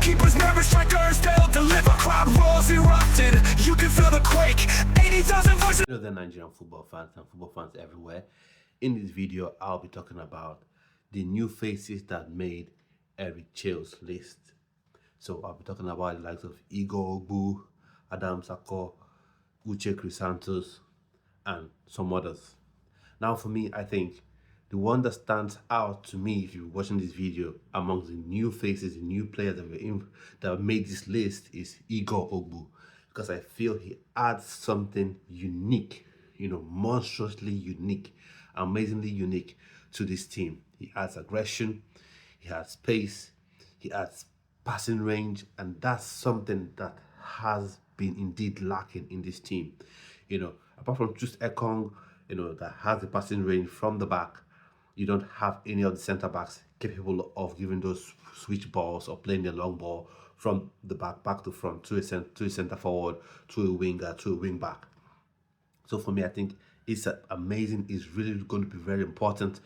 Keepers nervous, strikers, they'll deliver. Crowd rolls erupted, you can feel the quake. 80,000 voices. Hello there, Nigerian football fans and football fans everywhere. In this video, I'll be talking about the new faces that made Eric Chelle's list. So I'll be talking about the likes of Igoh Ogbu, Akor, Uche Crisantos, and some others. Now for me, I think the one that stands out to me if you're watching this video amongst the new faces, the new players that made this list is Igoh Ogbu, because I feel he adds something unique, monstrously unique, amazingly unique to this team. He adds aggression, he adds pace, he adds passing range, and that's something that has been indeed lacking in this team. Apart from just Ekong, that has the passing range from the back, you don't have any of the centre backs capable of giving those switch balls or playing the long ball from the back to front, to a centre forward, to a winger, to a wing back. So for me, I think it's amazing. It's really going to be very important,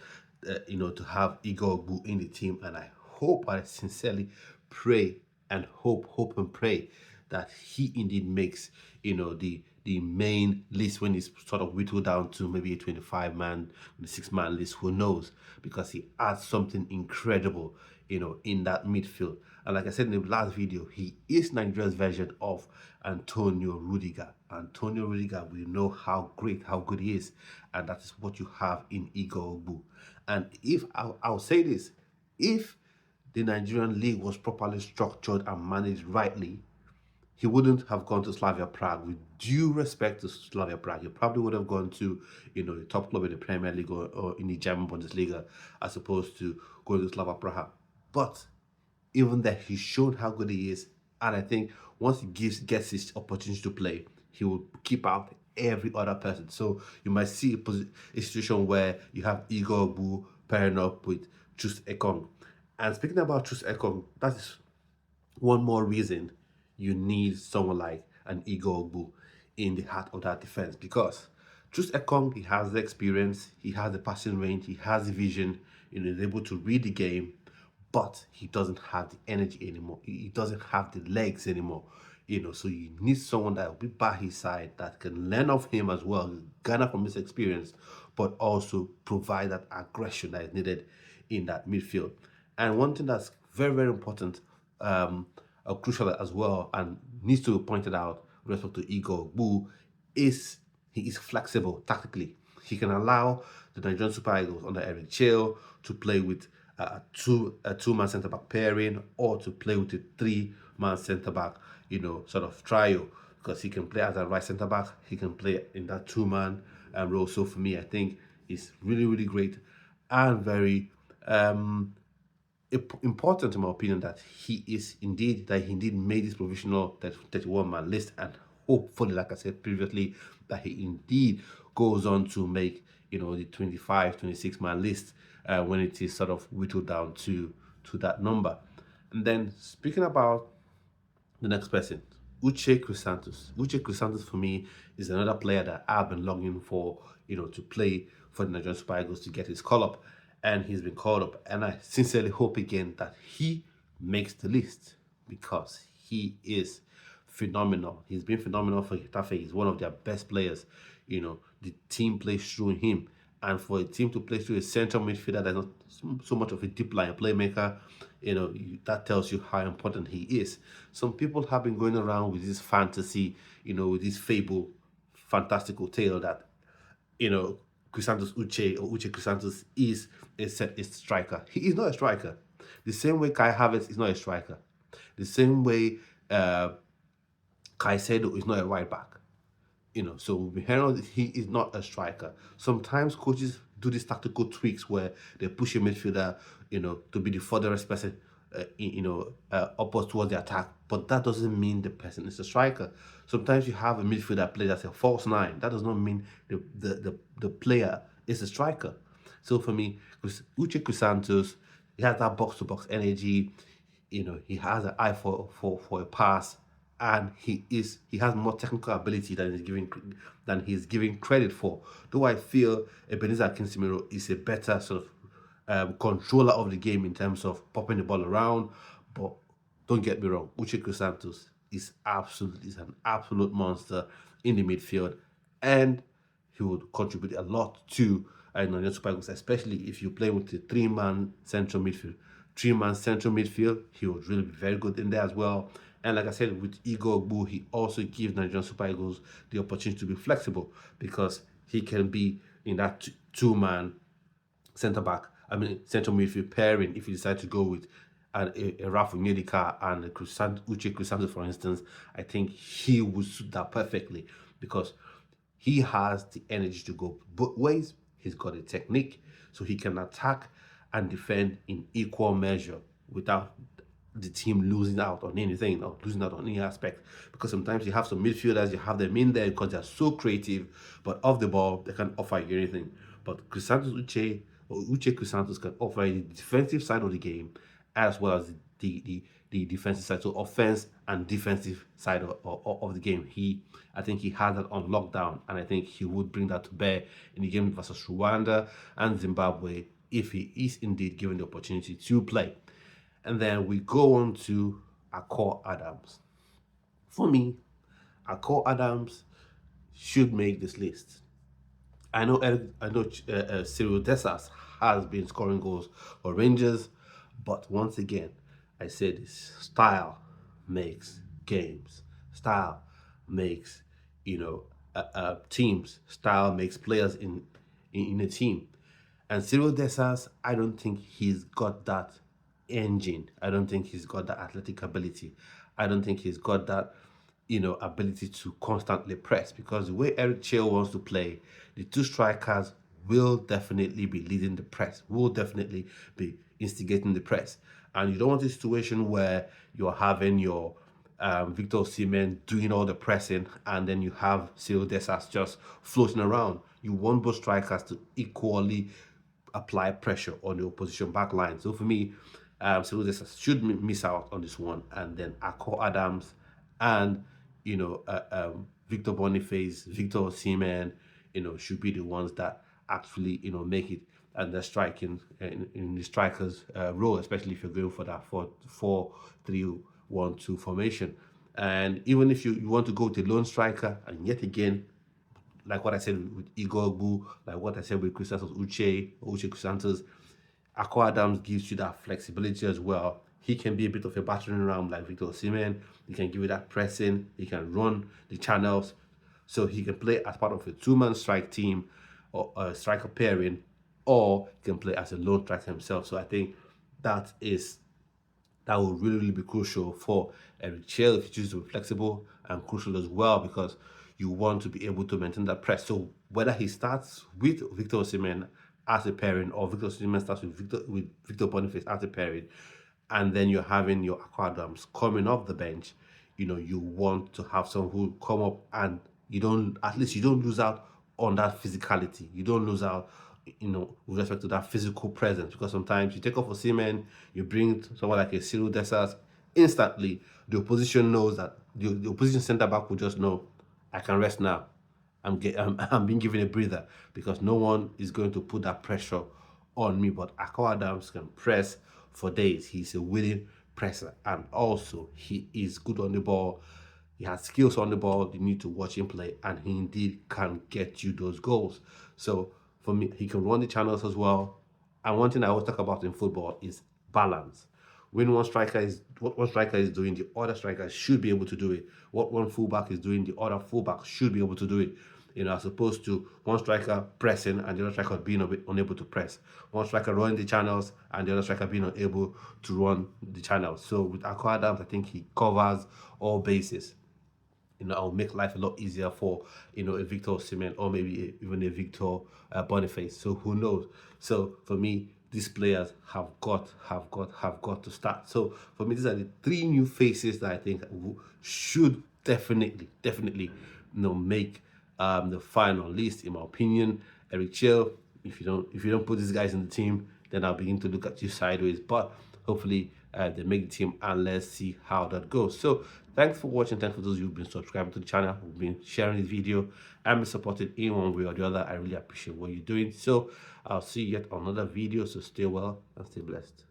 to have Igoh Ogbu in the team. And I sincerely pray and hope and pray that he indeed makes, the main list when it's sort of whittled down to maybe a 25-man, 26-man list, who knows? Because he adds something incredible, in that midfield. And like I said in the last video, he is Nigeria's version of Antonio Rudiger. Antonio Rudiger, we know how good he is. And that is what you have in Igoh Ogbu. And if, I'll say this, if the Nigerian league was properly structured and managed rightly, he wouldn't have gone to Slavia Prague. With due respect to Slavia Prague, he probably would have gone to, the top club in the Premier League or in the German Bundesliga, as opposed to going to Slavia Prague. But even there, he showed how good he is, and I think once he gets his opportunity to play, he will keep out every other person. So you might see a situation where you have Igoh Ogbu pairing up with Chus Ekong. And speaking about Chus Ekong, that is one more reason you need someone like an Igoh Ogbu in the heart of that defense, because Chus Ekong, he has the experience, he has the passing range, he has the vision, he's able to read the game, but he doesn't have the energy anymore. He doesn't have the legs anymore. So you need someone that will be by his side, that can learn off him as well, garner from his experience, but also provide that aggression that is needed in that midfield. And one thing that's very, very important, crucial as well, and needs to be pointed out with respect to Igoh Ogbu, is he is flexible tactically. He can allow the Nigerian Super Eagles under Eric Chelle to play with a two-man centre-back pairing, or to play with a three-man centre-back, sort of trio, because he can play as a right centre-back, he can play in that two-man role. So for me, I think it's really, really great and very important, in my opinion, that he indeed made this provisional 31-man list, and hopefully, like I said previously, that he indeed goes on to make the 26-man list when it is sort of whittled down to that number. And then speaking about the next person, Uche Crisantos. Uche Crisantos for me is another player that I've been longing for, to play for the Nigerian Super Eagles, to get his call up. And he's been called up, and I sincerely hope again that he makes the list, because he is phenomenal. He's been phenomenal for Getafe. He's one of their best players. The team plays through him, and for a team to play through a central midfielder that's not so much of a deep line playmaker, that tells you how important he is. Some people have been going around with this fantasy, with this fantastical tale that, Crisantos Uche Crisantos is a striker. He is not a striker. The same way Kai Havertz is not a striker. The same way Caicedo is not a right back. So he is not a striker. Sometimes coaches do these tactical tweaks where they push a midfielder, to be the furthest person, upwards towards the attack. But that doesn't mean the person is a striker. Sometimes you have a midfielder play as a false nine. That does not mean the player is a striker. So for me, Uche Crisantos, he has that box-to-box energy. He has an eye for a pass, and he has more technical ability than he's giving credit for. Though I feel Ebenezer Akinsimiro is a better sort of controller of the game in terms of popping the ball around, but don't get me wrong, Uche Santos is an absolute monster in the midfield, and he would contribute a lot to Nigerian Super Eagles, especially if you play with a three-man central midfield. Three-man central midfield, he would really be very good in there as well. And like I said, with Igoh Ogbu, he also gives Nigerian Super Eagles the opportunity to be flexible because he can be in that two-man central midfield pairing if you decide to go with a Rafa Medika and a Uche Crisanto, for instance. I think he would suit that perfectly because he has the energy to go both ways. He's got a technique, so he can attack and defend in equal measure without the team losing out on anything or losing out on any aspect. Because sometimes you have some midfielders, you have them in there because they're so creative, but off the ball, they can't offer you anything. But Uche Crisantos can offer the defensive side of the game as well as the defensive side, so offense and defensive side of the game. I think he has that on lockdown, and I think he would bring that to bear in the game versus Rwanda and Zimbabwe if he is indeed given the opportunity to play. And then we go on to Akor Adams. For me, Akor Adams should make this list. I know Cyril Dessas has been scoring goals for Rangers, but once again, I said this: style makes games. Style makes teams. Style makes players in a team. And Cyril Dessas, I don't think he's got that engine. I don't think he's got that athletic ability. I don't think he's got that ability to constantly press, because the way Eric Chelle wants to play, the two strikers will definitely be leading the press, will definitely be instigating the press. And you don't want a situation where you're having your Victor Osimhen doing all the pressing and then you have Cyril Dessas just floating around. You want both strikers to equally apply pressure on the opposition back line. So for me, Cyril Dessas should miss out on this one, and then Akor Adams and Victor Boniface, Victor Osimhen, should be the ones that actually make it and they're striking in the strikers role, especially if you're going for that 4-3-1-2 formation. And even if you want to go with a lone striker, and yet again, like what I said with Igoh Ogbu, like what I said with Uche Crisantos, Akor Adams gives you that flexibility as well. He can be a bit of a battering ram like Victor Osimhen. He can give you that pressing. He can run the channels. So he can play as part of a two-man strike team or a striker pairing, or he can play as a lone striker himself. So I think that will really be crucial for Eric Chelle if you choose to be flexible, and crucial as well because you want to be able to maintain that press. So whether he starts with Victor Osimhen as a pairing or Victor Osimhen starts with Victor Boniface as a pairing, and then you're having your Akor Adams coming off the bench, you want to have someone who come up and you don't lose out on that physicality. You don't lose out, with respect to that physical presence, because sometimes you take off Osimhen, you bring someone like a Cyril Dessas, instantly the opposition knows that the opposition centre back will just know, I can rest now. I'm being given a breather because no one is going to put that pressure on me. But Akor Adams can press for days. He's a willing presser, and also he is good on the ball. He has skills on the ball. You need to watch him play, and he indeed can get you those goals. So for me, he can run the channels as well. And one thing I always talk about in football is balance. When what one striker is doing, the other striker should be able to do it. What one fullback is doing, the other fullback should be able to do it. As opposed to one striker pressing and the other striker being unable to press. One striker running the channels and the other striker being unable to run the channels. So with Akor Adams, I think he covers all bases. I'll make life a lot easier for a Victor Osimhen or maybe even a Victor Boniface. So who knows? So for me, these players have got to start. So for me, these are the three new faces that I think should definitely make the final list, in my opinion. Eric Chelle, if you don't put these guys in the team, then I'll begin to look at you sideways. But hopefully they make the team, and let's see how that goes. So thanks for watching. Thanks for those who've been subscribing to the channel, who've been sharing this video, and been supported in one way or the other. I really appreciate what you're doing. So I'll see you yet on another video. So stay well and stay blessed.